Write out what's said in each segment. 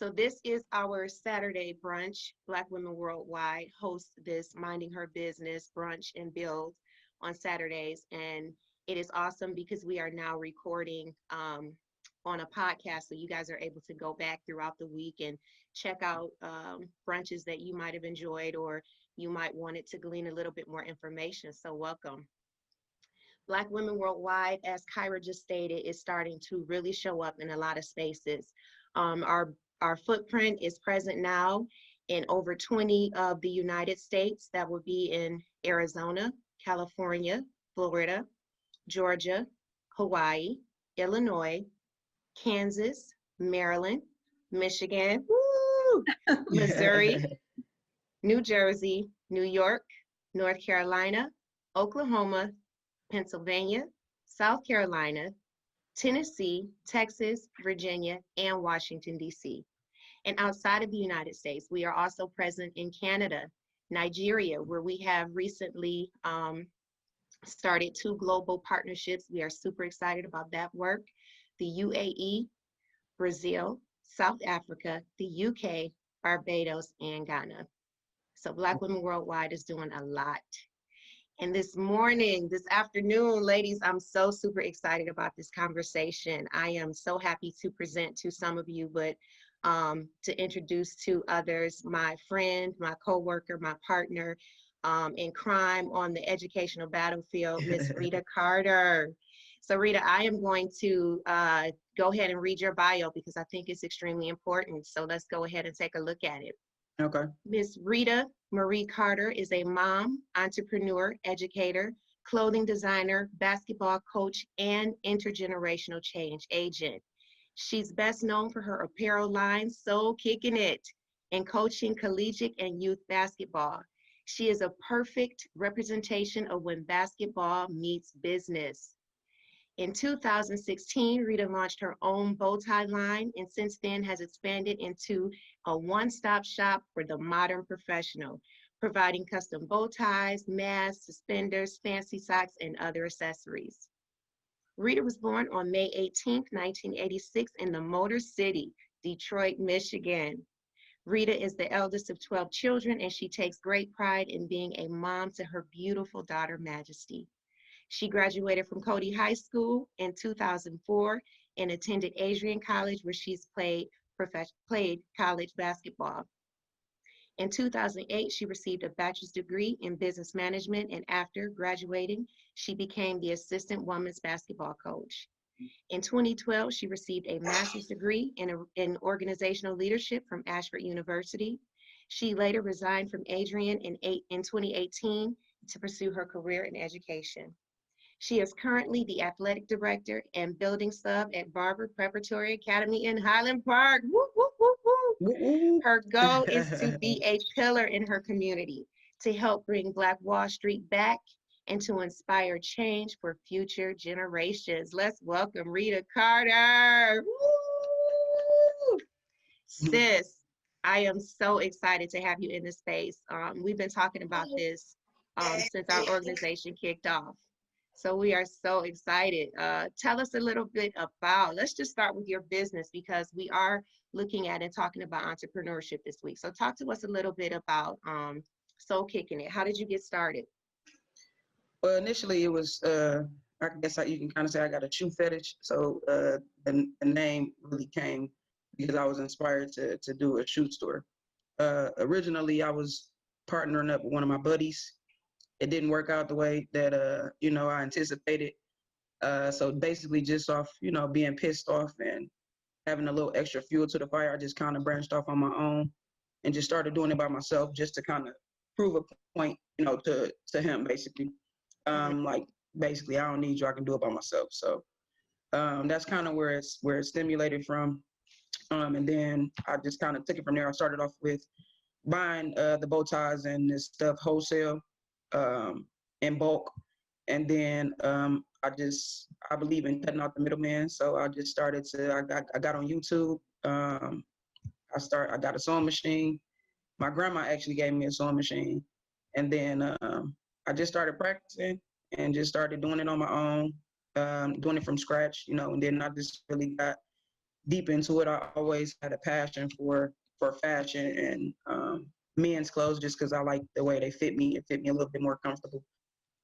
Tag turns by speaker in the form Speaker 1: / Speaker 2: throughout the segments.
Speaker 1: So this is our Saturday brunch. Black Women Worldwide hosts this Minding Her Business brunch and build on Saturdays. And it is awesome because we are now recording on a podcast. So you guys are able to go back throughout the week and check out brunches that you might have enjoyed, or you might want it to glean a little bit more information. So welcome. Black Women Worldwide, as Kyra just stated, is starting to really show up in a lot of spaces. Our footprint is present now in over 20 of the United States. That would be in Arizona, California, Florida, Georgia, Hawaii, Illinois, Kansas, Maryland, Michigan, woo, Missouri, New Jersey, New York, North Carolina, Oklahoma, Pennsylvania, South Carolina, Tennessee, Texas, Virginia, and Washington, D.C. And outside of the United States, we are also present in Canada, Nigeria, where we have recently started 2 global partnerships. We are super excited about that work. The UAE, Brazil, South Africa, the UK, Barbados, and Ghana. So Black Women Worldwide is doing a lot. And this afternoon, ladies, I'm so super excited about this conversation. I am so happy to present to some of you, but to introduce to others, my friend, my coworker, my partner in crime on the educational battlefield, Miss Rita Carter. So Rita, I am going to go ahead and read your bio because I think it's extremely important. So let's go ahead and take a look at it.
Speaker 2: Okay.
Speaker 1: Miss Rita Marie Carter is a mom, entrepreneur, educator, clothing designer, basketball coach, and intergenerational change agent. She's best known for her apparel line, Soul Kicking It, and coaching collegiate and youth basketball. She is a perfect representation of when basketball meets business. In 2016, Rita launched her own bow tie line, and since then has expanded into a one-stop shop for the modern professional, providing custom bow ties, masks, suspenders, fancy socks, and other accessories. Rita was born on May 18, 1986 in the Motor City, Detroit, Michigan. Rita is the eldest of 12 children, and she takes great pride in being a mom to her beautiful daughter, Majesty. She graduated from Cody High School in 2004 and attended Adrian College, where she's played college basketball. In 2008, she received a bachelor's degree in business management, and after graduating, she became the assistant women's basketball coach. In 2012, she received a master's degree in organizational leadership from Ashford University. She later resigned from Adrian in 2018 to pursue her career in education. She is currently the athletic director and building sub at Barber Preparatory Academy in Highland Park. Woo, woo, woo, woo.
Speaker 2: Woo-woo.
Speaker 1: Her goal is to be a pillar in her community, to help bring Black Wall Street back, and to inspire change for future generations. Let's welcome Rita Carter. Woo! Sis, I am so excited to have you in this space. We've been talking about this since our organization kicked off. So we are so excited. Tell us a little bit about, let's just start with your business because we are looking at and talking about entrepreneurship this week. So talk to us a little bit about Soul Kicking It. How did you get started?
Speaker 2: Well, initially it was, I guess you can kind of say I got a shoe fetish. So the name really came because I was inspired to do a shoe store. Originally, I was partnering up with one of my buddies. It didn't work out the way that, I anticipated. So basically just off, being pissed off and having a little extra fuel to the fire, I just kind of branched off on my own and just started doing it by myself just to kind of prove a point, to him basically. Like basically I don't need you, I can do it by myself. So that's kind of where it's stimulated from. And then I just kind of took it from there. I started off with buying the bow ties and this stuff wholesale in bulk. And then I believe in cutting out the middleman. So I just started I got on YouTube. I got a sewing machine. My grandma actually gave me a sewing machine. And then I just started practicing and just started doing it on my own, doing it from scratch, and then I just really got deep into it. I always had a passion for fashion and men's clothes, just because I like the way they fit me. It fit me a little bit more comfortable.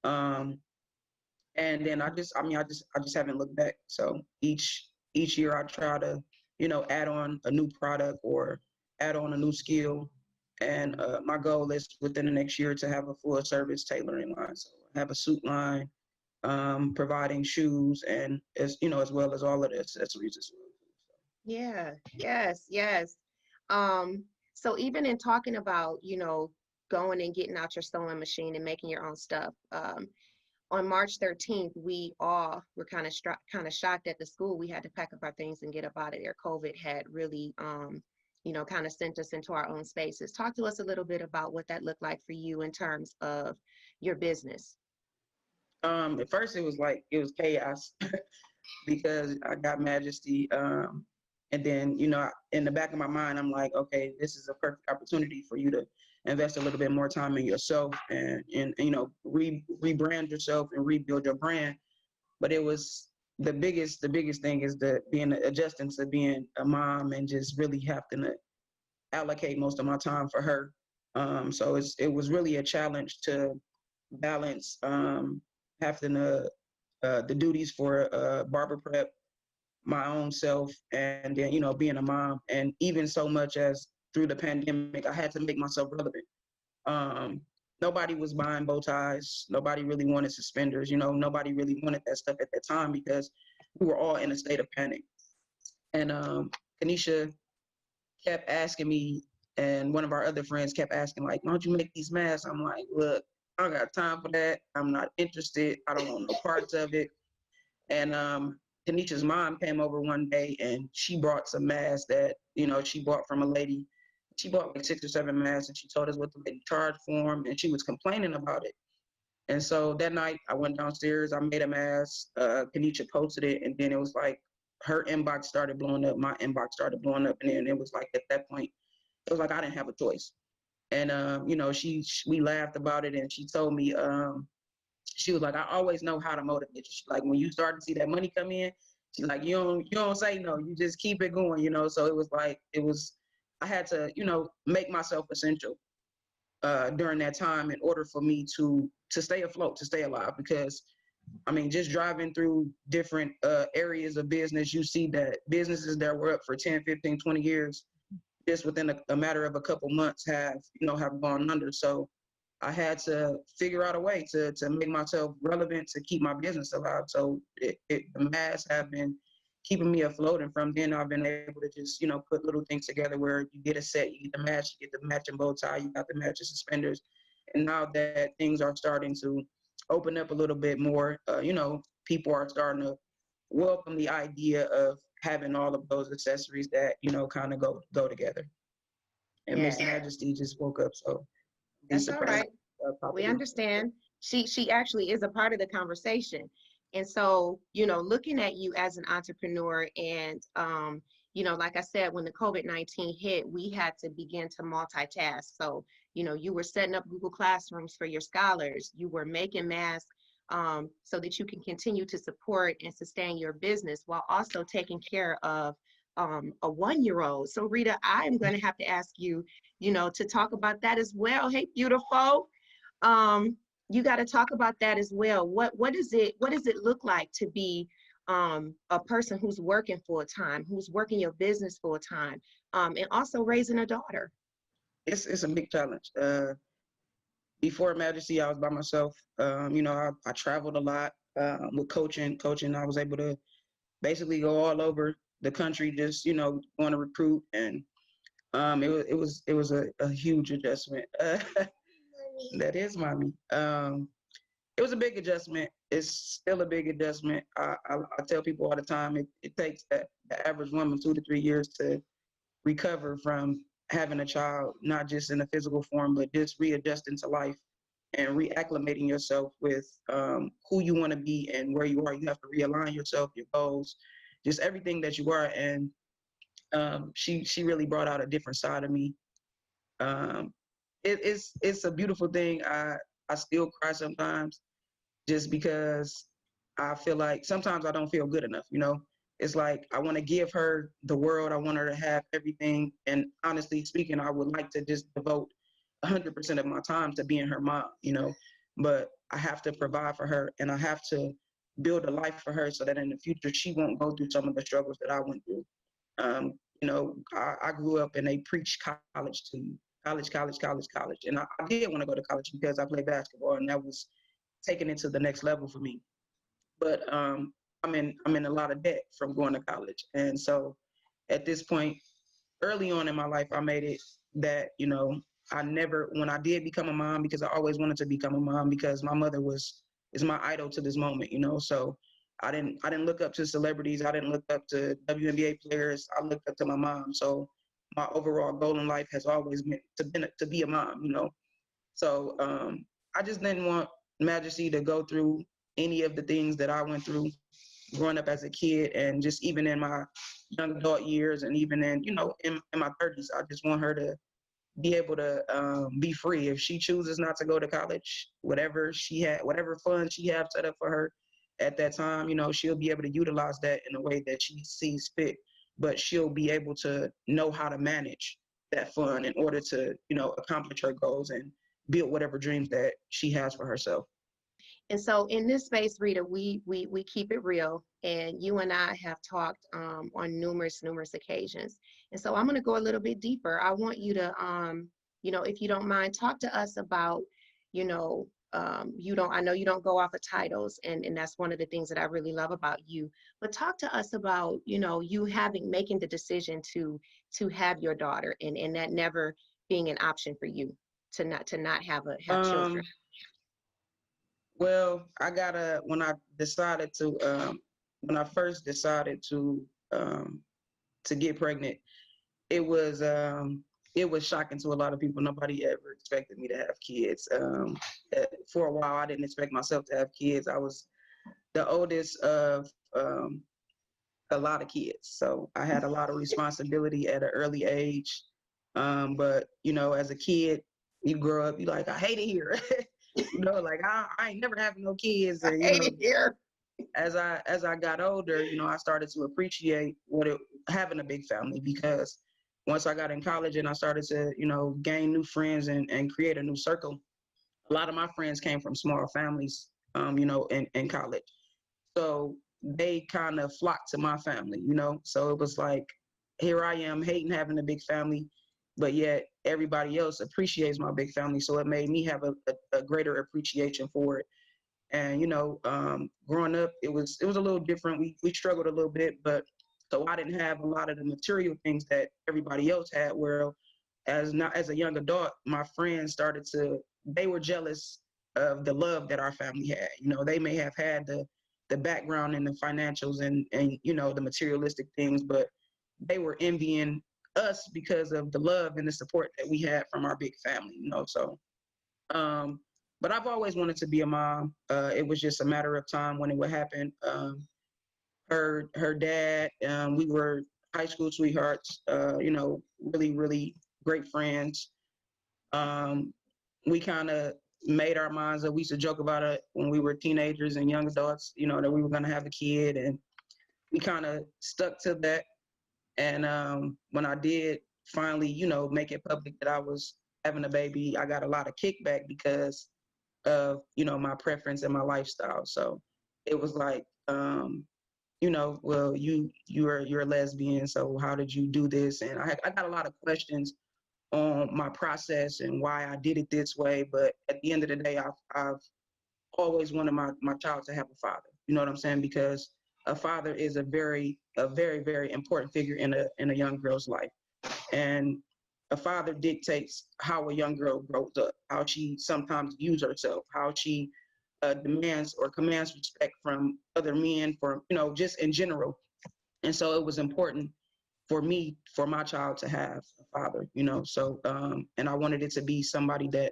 Speaker 2: Um, and then I just haven't looked back. So each year I try to, add on a new product or add on a new skill. And my goal is within the next year to have a full service tailoring line. So I have a suit line, providing shoes, and as well as all of the accessories as well.
Speaker 1: Yeah, yes, yes. Um, so even in talking about, going and getting out your sewing machine and making your own stuff, on March 13th, we all were kind of shocked at the school. We had to pack up our things and get up out of there. COVID had really, kind of sent us into our own spaces. Talk to us a little bit about what that looked like for you in terms of your business.
Speaker 2: At first it was chaos because I got Majesty. And then, in the back of my mind, I'm like, okay, this is a perfect opportunity for you to invest a little bit more time in yourself and rebrand yourself and rebuild your brand. But it was the biggest thing is the being adjusting to being a mom and just really having to allocate most of my time for her. So it was really a challenge to balance having the duties for barber prep, my own self, and then being a mom, and even so much as through the pandemic I had to make myself relevant. um Nobody was buying bow ties, nobody really wanted suspenders, nobody really wanted that stuff at that time because we were all in a state of panic. And Kanisha kept asking me, and one of our other friends kept asking, like, why don't you make these masks? I'm like, look, I don't got time for that, I'm not interested, I don't want no parts of it. And Tanisha's mom came over one day and she brought some masks that, she bought from a lady. She bought like 6 or 7 masks and she told us what the lady charged for them, and she was complaining about it. And so that night I went downstairs, I made a mask, Kanisha posted it, and then it was like her inbox started blowing up, my inbox started blowing up, and then it was like at that point, it was like I didn't have a choice. And we laughed about it, and she told me, she was like, I always know how to motivate you. She's like, when you start to see that money come in, she's like, you don't say no, you just keep it going. So it was like, I had to, make myself essential during that time in order for me to stay afloat, to stay alive. Because I mean, just driving through different areas of business, you see that businesses that were up for 10, 15, 20 years, just within a matter of a couple months have gone under. So I had to figure out a way to make myself relevant, to keep my business alive. So the masks have been keeping me afloat, and from then I've been able to just put little things together where you get a set, you get the match, you get the matching bow tie, you got the matching suspenders, and now that things are starting to open up a little bit more, people are starting to welcome the idea of having all of those accessories that kind of go together. And
Speaker 1: Yeah,
Speaker 2: Miss Majesty just woke up, so be
Speaker 1: that's all
Speaker 2: surprised
Speaker 1: right. We
Speaker 2: popping in.
Speaker 1: understand. She actually is a part of the conversation. And so, looking at you as an entrepreneur and like I said, when the COVID-19 hit, we had to begin to multitask. So, you were setting up Google Classrooms for your scholars, you were making masks so that you can continue to support and sustain your business while also taking care of a 1-year-old. So Rita, I'm going to have to ask you, to talk about that as well. Hey, beautiful. um, you got to talk about that as well. What does it look like to be a person who's working full time, who's working your business full time, and also raising a daughter?
Speaker 2: It's a big challenge. Before Majesty, I was by myself. I traveled a lot with coaching. Coaching, I was able to basically go all over the country, just going to recruit, and it was a huge adjustment. That is mommy. It was a big adjustment. It's still a big adjustment. I tell people all the time, it takes the average woman 2 to 3 years to recover from having a child, not just in a physical form, but just readjusting to life and reacclimating yourself with who you want to be and where you are. You have to realign yourself, your goals, just everything that you are. And she really brought out a different side of me. Um, it's a beautiful thing. I still cry sometimes just because I feel like sometimes I don't feel good enough. it's like I want to give her the world. I want her to have everything. And honestly speaking, I would like to just devote 100% of my time to being her mom, but I have to provide for her and I have to build a life for her so that in the future she won't go through some of the struggles that I went through. I grew up and they preached college to you, college. And I did want to go to college because I played basketball and that was taking it to the next level for me. But I'm in a lot of debt from going to college. And so at this point, early on in my life, I made it that, I never, when I did become a mom, because I always wanted to become a mom because my mother is my idol to this moment, so I didn't look up to celebrities. I didn't look up to WNBA players. I looked up to my mom. So my overall goal in life has always been to be a mom, So I just didn't want Majesty to go through any of the things that I went through growing up as a kid, and just even in my young adult years, and even in my 30s. I just want her to be able to be free. If she chooses not to go to college, whatever fun she has set up for her at that time, she'll be able to utilize that in a way that she sees fit. But she'll be able to know how to manage that fun in order to, accomplish her goals and build whatever dreams that she has for herself.
Speaker 1: And so in this space, Rita, we keep it real, and you and I have talked on numerous occasions. And so I'm going to go a little bit deeper. I want you to, if you don't mind, talk to us about, you know, you don't. I know you don't go off of titles, and that's one of the things that I really love about you. But talk to us about, you making the decision to have your daughter, and that never being an option for you to not have children.
Speaker 2: Um, well, when I first decided to get pregnant, it was um, it was shocking to a lot of people. Nobody ever expected me to have kids. For a while, I didn't expect myself to have kids. I was the oldest of a lot of kids, so I had a lot of responsibility at an early age. But as a kid, you grow up, you like, I hate it here. Like I ain't never having no kids,
Speaker 1: I
Speaker 2: and
Speaker 1: hate it here.
Speaker 2: as I got older, I started to appreciate having a big family, because once I got in college and I started to, gain new friends and create a new circle, a lot of my friends came from small families, in college. So they kind of flocked to my family, So it was like, here I am hating having a big family, but yet everybody else appreciates my big family. So it made me have a greater appreciation for it. And growing up, it was a little different. We struggled a little bit, but so I didn't have a lot of the material things that everybody else had. Where as a young adult, my friends they were jealous of the love that our family had. They may have had the background and the financials and the materialistic things, but they were envying us because of the love and the support that we had from our big family. So um, but I've always wanted to be a mom. It was just a matter of time when it would happen. Her dad, we were high school sweethearts. Really, really great friends. Um, we kind of made our minds up. We used to joke about it when we were teenagers and young adults. That we were going to have a kid, and we kind of stuck to that. And when I did finally, make it public that I was having a baby, I got a lot of kickback because of my preference and my lifestyle. So it was like, well, you're a lesbian, so how did you do this? And I got a lot of questions on my process and why I did it this way. But at the end of the day, I've always wanted my child to have a father. You know what I'm saying? Because a father is a very very important figure in a young girl's life. And a father dictates how a young girl grows up, how she sometimes views herself, how she demands or commands respect from other men, for just in general. And so it was important for my child to have a father. So and I wanted it to be somebody that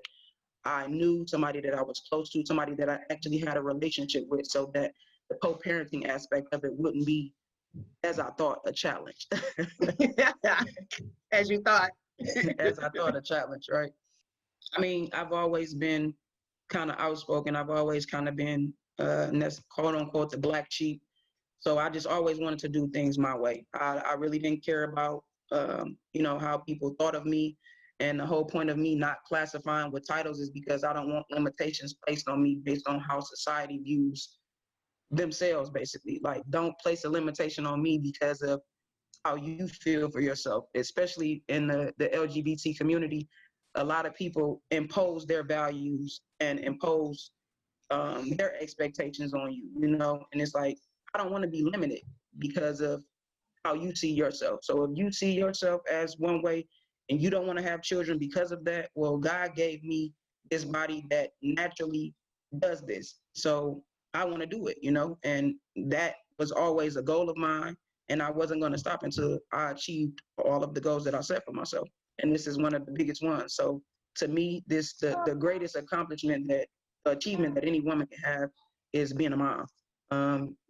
Speaker 2: I knew, somebody that I was close to, somebody that I actually had a relationship with, so that the co-parenting aspect of it wouldn't be, as I thought, a challenge.
Speaker 1: As you thought.
Speaker 2: As I thought, a challenge, right? I mean, I've always been kind of outspoken. I've always kind of been, and that's quote unquote the black sheep. So I just always wanted to do things my way. I really didn't care about, how people thought of me. And the whole point of me not classifying with titles is because I don't want limitations placed on me based on how society views themselves, basically. Like, don't place a limitation on me because of how you feel for yourself, especially in the LGBT community. A lot of people impose their values and impose their expectations on you, and it's like, I don't want to be limited because of how you see yourself. So if you see yourself as one way and you don't want to have children because of that, well, God gave me this body that naturally does this. So I want to do it, and that was always a goal of mine. And I wasn't going to stop until I achieved all of the goals that I set for myself. And this is one of the biggest ones. So to me, the greatest achievement that any woman can have is being a mom.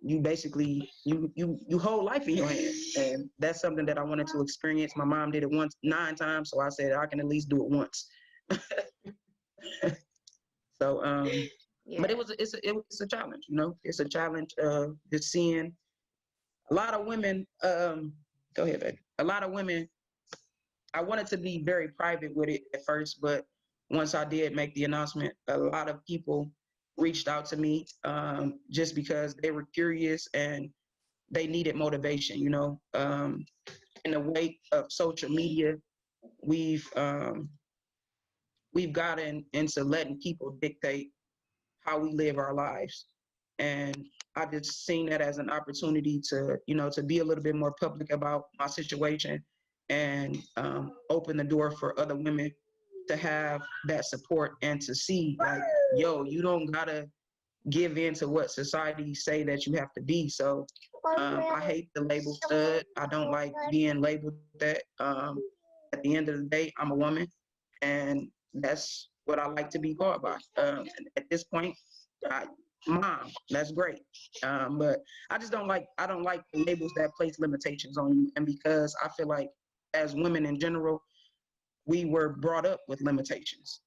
Speaker 2: You basically you hold life in your hands, and that's something that I wanted to experience. My mom did it once 9 times, so I said I can at least do it once. So
Speaker 1: Yeah.
Speaker 2: but it's a challenge, it's a challenge, just seeing a lot of women. Go ahead, baby. A lot of women, I wanted to be very private with it at first, but once I did make the announcement, a lot of people reached out to me, just because they were curious and they needed motivation. In the wake of social media, we've um, we've gotten into letting people dictate how we live our lives, and I just seen that as an opportunity to to be a little bit more public about my situation, and open the door for other women to have that support and to see, like, yo, you don't gotta give in to what society say that you have to be. So I hate the label stud. I don't like being labeled that. At the end of the day, I'm a woman, and that's what I like to be called by. At this point, I, mom, that's great. But I don't like the labels that place limitations on you. And because I feel like as women in general, we were brought up with limitations.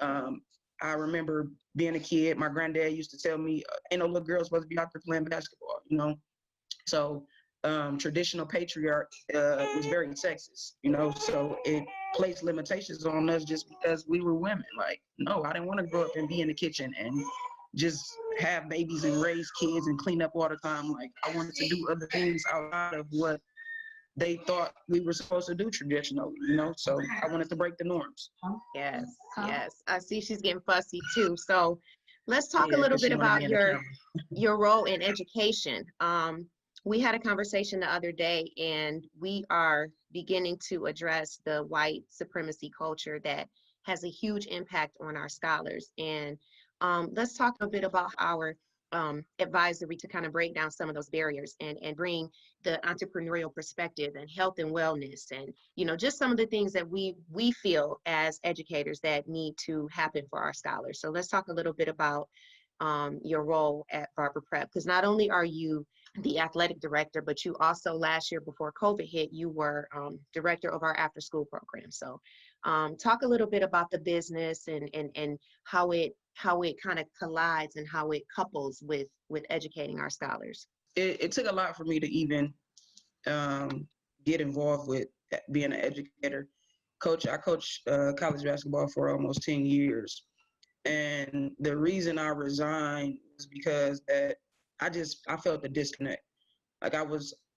Speaker 2: Um, I remember being a kid, my granddad used to tell me, ain't no little girl supposed to be out there playing basketball. So traditional patriarch was very sexist, so it placed limitations on us just because we were women. Like, no, I didn't want to grow up and be in the kitchen and just have babies and raise kids and clean up all the time. Like, I wanted to do other things outside of what they thought we were supposed to do traditionally, so I wanted to break the norms.
Speaker 1: Yes, yes. I see she's getting fussy too. So let's talk a
Speaker 2: Yeah,
Speaker 1: little
Speaker 2: because
Speaker 1: bit
Speaker 2: she want to
Speaker 1: about
Speaker 2: be in the camera.
Speaker 1: your role in education. We had a conversation the other day, and we are beginning to address the white supremacy culture that has a huge impact on our scholars. And let's talk a bit about our advisory to kind of break down some of those barriers and bring the entrepreneurial perspective and health and wellness, and just some of the things that we feel as educators that need to happen for our scholars. So let's talk a little bit about your role at Barber Prep, because not only are you the athletic director, but you also, last year before COVID hit, you were director of our after school program. So talk a little bit about the business and how it kind of collides and how it couples with educating our scholars.
Speaker 2: It took a lot for me to even get involved with being an educator. I coached college basketball for almost 10 years. And the reason I resigned was because that I felt the disconnect. Like,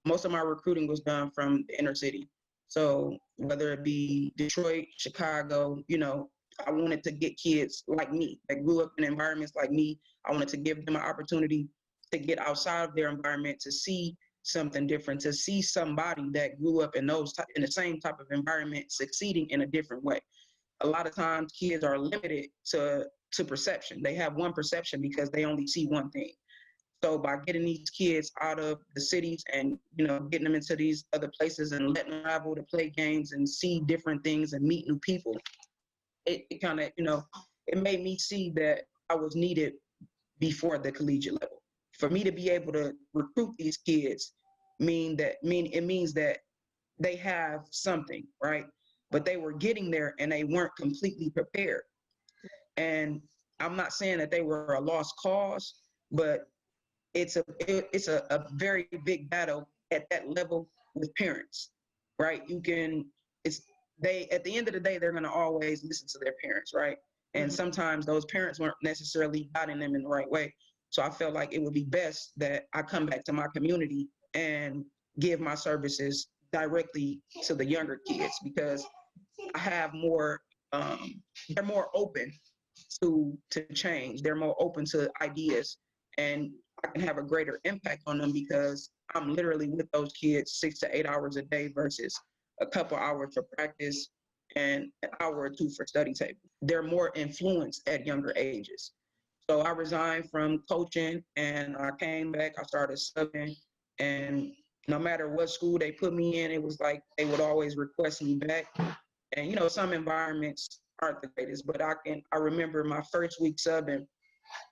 Speaker 2: most of my recruiting was done from the inner city. So whether it be Detroit, Chicago, I wanted to get kids like me that grew up in environments like me. I wanted to give them an opportunity to get outside of their environment, to see something different, to see somebody that grew up in in the same type of environment succeeding in a different way. A lot of times kids are limited to perception. They have one perception because they only see one thing. So by getting these kids out of the cities and getting them into these other places and letting them travel to play games and see different things and meet new people, it kind of it made me see that I was needed before the collegiate level. For me to be able to recruit these kids it means that they have something, right? But they were getting there and they weren't completely prepared. And I'm not saying that they were a lost cause, but it's a very big battle at that level with parents, right? It's they at the end of the day they're going to always listen to their parents, right? And
Speaker 1: Mhm.
Speaker 2: sometimes those parents weren't necessarily guiding them in the right way. So I felt like it would be best that I come back to my community and give my services directly to the younger kids, because I have more they're more open to change. They're more open to ideas, and I can have a greater impact on them because I'm literally with those kids 6 to 8 hours a day versus a couple hours for practice and an hour or two for study table. They're more influenced at younger ages. So I resigned from coaching and I came back. I started subbing, and no matter what school they put me in, it was like they would always request me back. And some environments aren't the greatest, but I remember my first week subbing,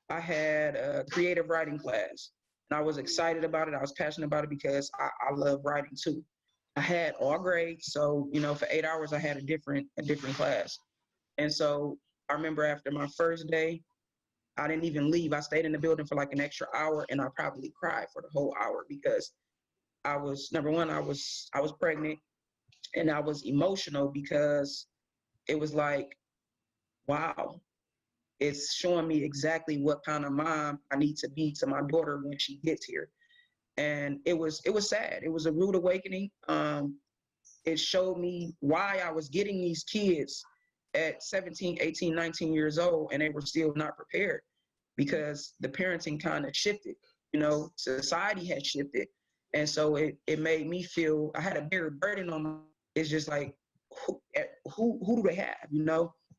Speaker 2: I had a creative writing class, and I was excited about it. I was passionate about it because I love writing too. I had all grades, so for 8 hours I had a different class. And so I remember after my first day, I didn't even leave. I stayed in the building for like an extra hour, and I probably cried for the whole hour because I was, number one, I was pregnant, and I was emotional because it was like, wow, it's showing me exactly what kind of mom I need to be to my daughter when she gets here. And it was sad. It was a rude awakening. It showed me why I was getting these kids at 17, 18, 19 years old, and they were still not prepared because the parenting kind of shifted. Society had shifted. And so it made me feel I had a bigger burden on my. It's just like, who do they have?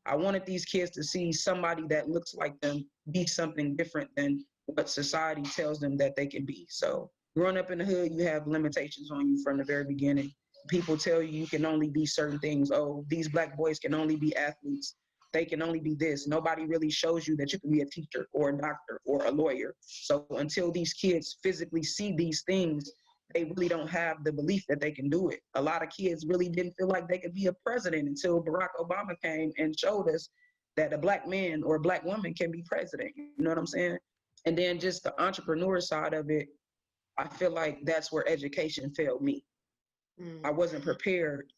Speaker 2: I wanted these kids to see somebody that looks like them be something different than what society tells them that they can be. So growing up in the hood, you have limitations on you from the very beginning. People tell you you can only be certain things. Oh, these Black boys can only be athletes. They can only be this. Nobody really shows you that you can be a teacher or a doctor or a lawyer. So until these kids physically see these things, they really don't have the belief that they can do it. A lot of kids really didn't feel like they could be a president until Barack Obama came and showed us that a Black man or a Black woman can be president. You know what I'm saying? And then just the entrepreneur side of it, I feel like that's where education failed me. I
Speaker 1: Mm.
Speaker 2: wasn't prepared.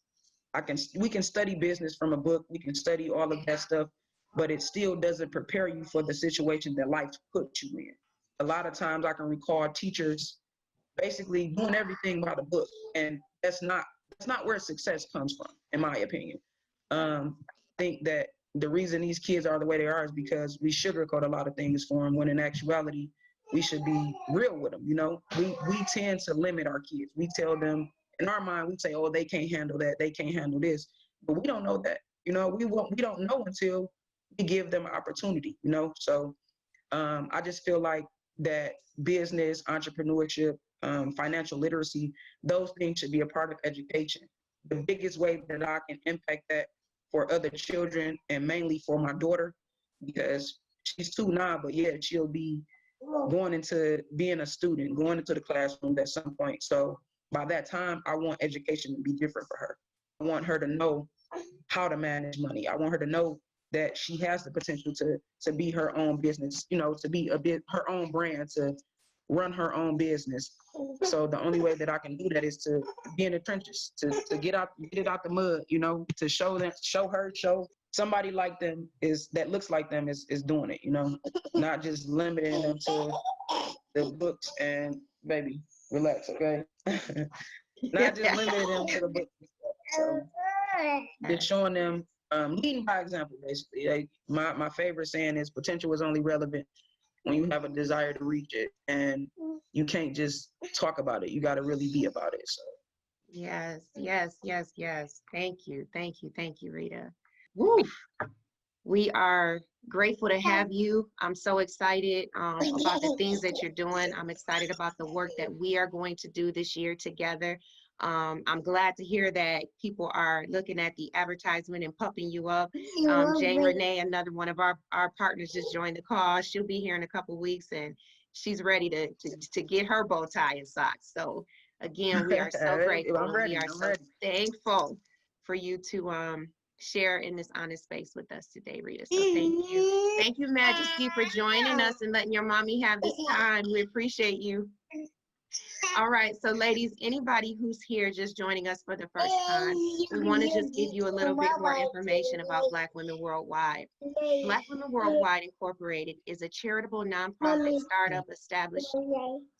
Speaker 2: We can study business from a book, we can study all of that stuff, but it still doesn't prepare you for the situation that life puts you in. A lot of times I can recall teachers basically doing everything by the book, and that's not where success comes from, in my opinion. I think that the reason these kids are the way they are is because we sugarcoat a lot of things for them, when in actuality we should be real with them. We tend to limit our kids. We tell them, in our mind, we say, oh, they can't handle that, they can't handle this, but we don't know that. We don't know until we give them an opportunity. So I just feel like that business, entrepreneurship, financial literacy, those things should be a part of education. The biggest way that I can impact that for other children, and mainly for my daughter, because she's 2 now, but yeah, she'll be going into being a student, going into the classroom at some point. So by that time, I want education to be different for her. I want her to know how to manage money. I want her to know that she has the potential to be her own business, to be her own brand, to run her own business. So the only way that I can do that is to be in the trenches, to get it out the mud, to show somebody like them that looks like them is doing it, not just limiting them to the books. And baby, relax, okay? Not just limiting them to the books. So just showing them, leading by example, basically. Like my favorite saying is, potential is only relevant when you have a desire to reach it, and you can't just talk about it. You got to really be about it. So
Speaker 1: Yes, yes, yes, yes. Thank you, thank you, thank you, Rita. Woo! We are grateful to have you. I'm so excited about the things that you're doing. I'm excited about the work that we are going to do this year together. I'm glad to hear that people are looking at the advertisement and pumping you up. Jane Renee, another one of our partners, just joined the call. She'll be here in a couple weeks, and she's ready to get her bow tie and socks. So again, we are so grateful.
Speaker 2: I'm ready.
Speaker 1: We are
Speaker 2: I'm
Speaker 1: so
Speaker 2: ready.
Speaker 1: thankful for you to share in this honest space with us today, Rita. So thank you. Thank you, Majesty, for joining us and letting your mommy have this time. We appreciate you. All right, so ladies, anybody who's here just joining us for the first time, we want to just give you a little bit more information about Black Women Worldwide. Black Women Worldwide Incorporated is a charitable nonprofit startup established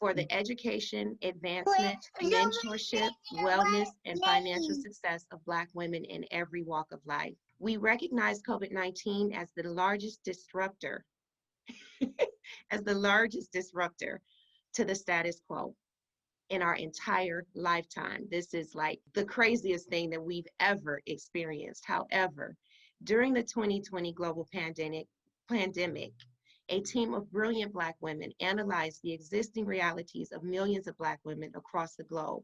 Speaker 1: for the education, advancement, mentorship, wellness, and financial success of Black women in every walk of life. We recognize COVID-19 as the largest disruptor, as the largest disruptor to the status quo in our entire lifetime. This is like the craziest thing that we've ever experienced. However, during the 2020 global pandemic, a team of brilliant Black women analyzed the existing realities of millions of Black women across the globe.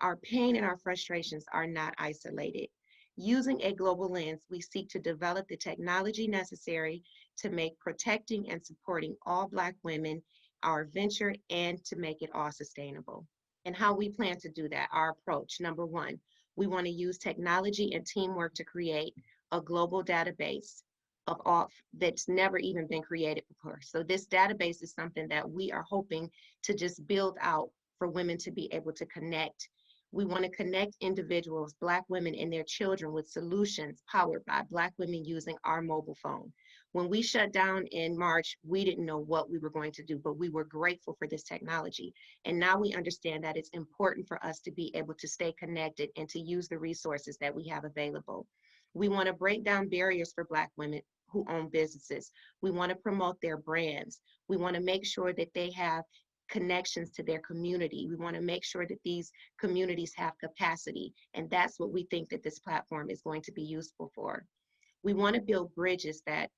Speaker 1: Our pain and our frustrations are not isolated. Using a global lens, we seek to develop the technology necessary to make protecting and supporting all Black women our venture and to make it all sustainable. And how we plan to do that, our approach. Number one, we want to use technology and teamwork to create a global database of all that's never even been created before. So this database is something that we are hoping to just build out for women to be able to connect. We want to connect individuals, Black women and their children, with solutions powered by Black women using our mobile phone. When we shut down in March, we didn't know what we were going to do, but we were grateful for this technology. And now we understand that it's important for us to be able to stay connected and to use the resources that we have available. We want to break down barriers for Black women who own businesses. We want to promote their brands. We want to make sure that they have connections to their community. We want to make sure that these communities have capacity. And that's what we think that this platform is going to be useful for. We want to build bridges that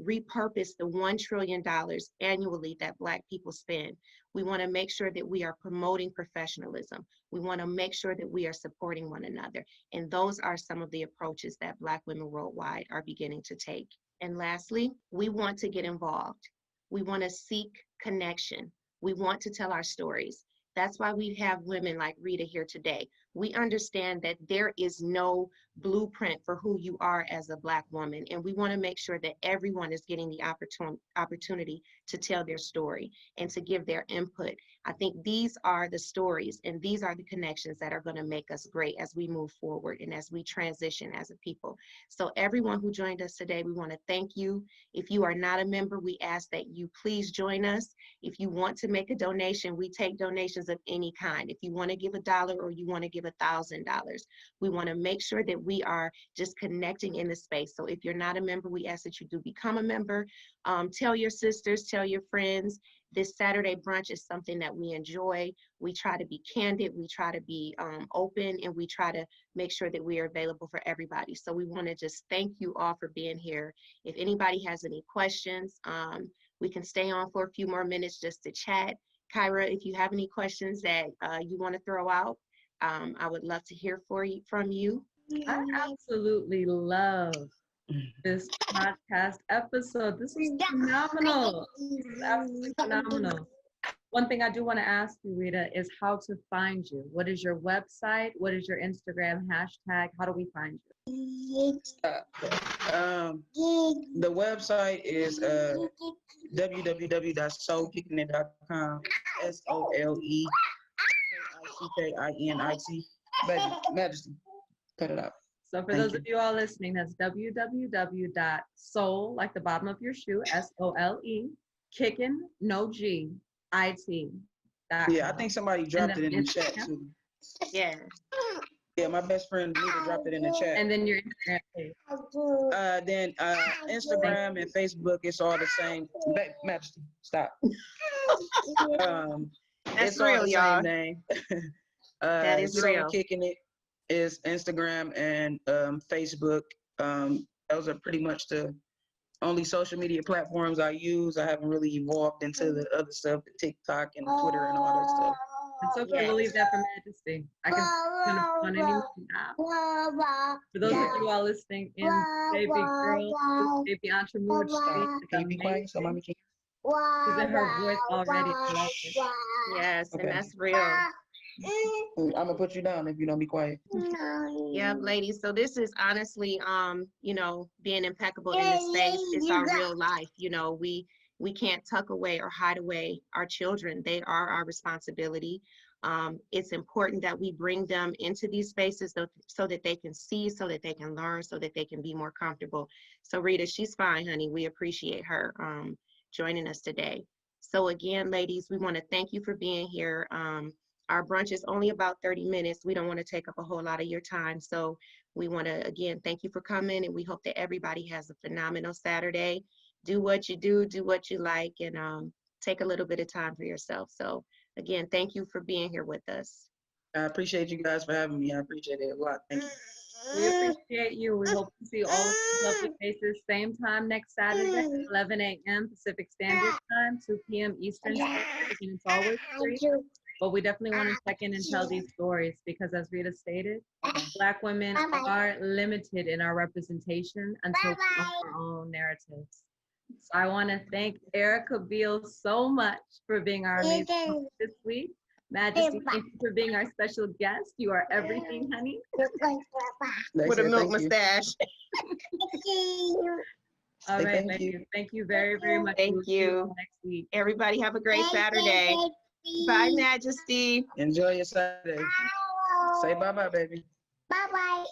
Speaker 1: repurpose the $1 trillion annually that Black people spend. We want to make sure that we are promoting professionalism. We want to make sure that we are supporting one another. And those are some of the approaches that Black Women Worldwide are beginning to take. And lastly, we want to get involved. We want to seek connection. We want to tell our stories. That's why we have women like Rita here today. We understand that there is no blueprint for who you are as a Black woman. And we want to make sure that everyone is getting the opportunity to tell their story and to give their input. I think these are the stories and these are the connections that are going to make us great as we move forward and as we transition as a people. So everyone who joined us today, we want to thank you. If you are not a member, we ask that you please join us. If you want to make a donation, we take donations of any kind. If you want to give $1 or you want to give $1,000, we want to make sure that we are just connecting in the space. So if you're not a member, we ask that you do become a member. Tell your sisters, tell your friends. This Saturday brunch is something that we enjoy. We try to be candid, we try to be open, and we try to make sure that we are available for everybody. So we want to just thank you all for being here. If anybody has any questions, we can stay on for a few more minutes just to chat. Kyra, if you have any questions that you want to throw out, I would love to hear from you.
Speaker 3: I absolutely love this podcast episode. This is phenomenal. This is absolutely phenomenal. One thing I do want to ask you, Rita, is how to find you. What is your website? What is your Instagram hashtag? How do we find you?
Speaker 2: The website is www.soulkickinit.com. SOLEKICKINIT. Baby, Majesty, cut it out.
Speaker 3: So for those of you all listening, that's www.soul, like the bottom of your shoe, SOLE, kicking, no G, IT.
Speaker 2: Yeah, I think somebody dropped it in the chat too.
Speaker 1: Yeah.
Speaker 2: Yeah, my best friend Nita dropped it in the chat.
Speaker 3: And then your Instagram page.
Speaker 2: Then Instagram and Facebook, it's all the same. Majesty, stop.
Speaker 1: That's
Speaker 2: it's
Speaker 1: real,
Speaker 2: all the
Speaker 1: y'all.
Speaker 2: same name.
Speaker 1: That is real.
Speaker 2: Kicking It is Instagram and Facebook. Those are pretty much the only social media platforms I use. I haven't really evolved into the other stuff, the TikTok and the Twitter and all that stuff.
Speaker 3: It's okay, we'll leave that for Majesty. I can kind of on any now. For those of you all listening in Baby Girl, Baby Entrepreneur,
Speaker 2: Can you be quiet so mommy can?
Speaker 3: She's in her voice already.
Speaker 1: Yes, okay. And that's real.
Speaker 2: I'm gonna put you down if you don't be quiet.
Speaker 1: Yeah, ladies. So this is honestly, you know, being impeccable in this space. It's our real life. You know, we can't tuck away or hide away our children. They are our responsibility. It's important that we bring them into these spaces so that they can see, so that they can learn, so that they can be more comfortable. So Rita, she's fine, honey. We appreciate her joining us today. So again, ladies, we want to thank you for being here. Our brunch is only about 30 minutes. We don't want to take up a whole lot of your time. So we want to, again, thank you for coming, and we hope that everybody has a phenomenal Saturday. Do what you do what you like, and take a little bit of time for yourself. So again, thank you for being here with us.
Speaker 2: I appreciate you guys for having me. I appreciate it a lot. Thank you.
Speaker 3: We appreciate you. We hope to see all of you lovely faces same time next Saturday, 11 a.m. Pacific Standard Time, 2 p.m. Eastern Standard, and it's always free. But we definitely want to check in and tell these stories because, as Rita stated, Black women are limited in our representation until we own our own narratives. So I want to thank Erica Beal so much for being our amazing host this week. Majesty, thank you for being our special guest. You are everything, honey.
Speaker 1: With a milk
Speaker 2: Thank you.
Speaker 1: mustache.
Speaker 3: All right,
Speaker 2: Thank you.
Speaker 3: ladies. Thank you very, very much.
Speaker 1: Thank
Speaker 3: We'll see
Speaker 1: you.
Speaker 3: all next week.
Speaker 1: Everybody have a great Saturday. Bye, Majesty.
Speaker 2: Enjoy your Saturday. Say bye-bye, baby.
Speaker 4: Bye bye.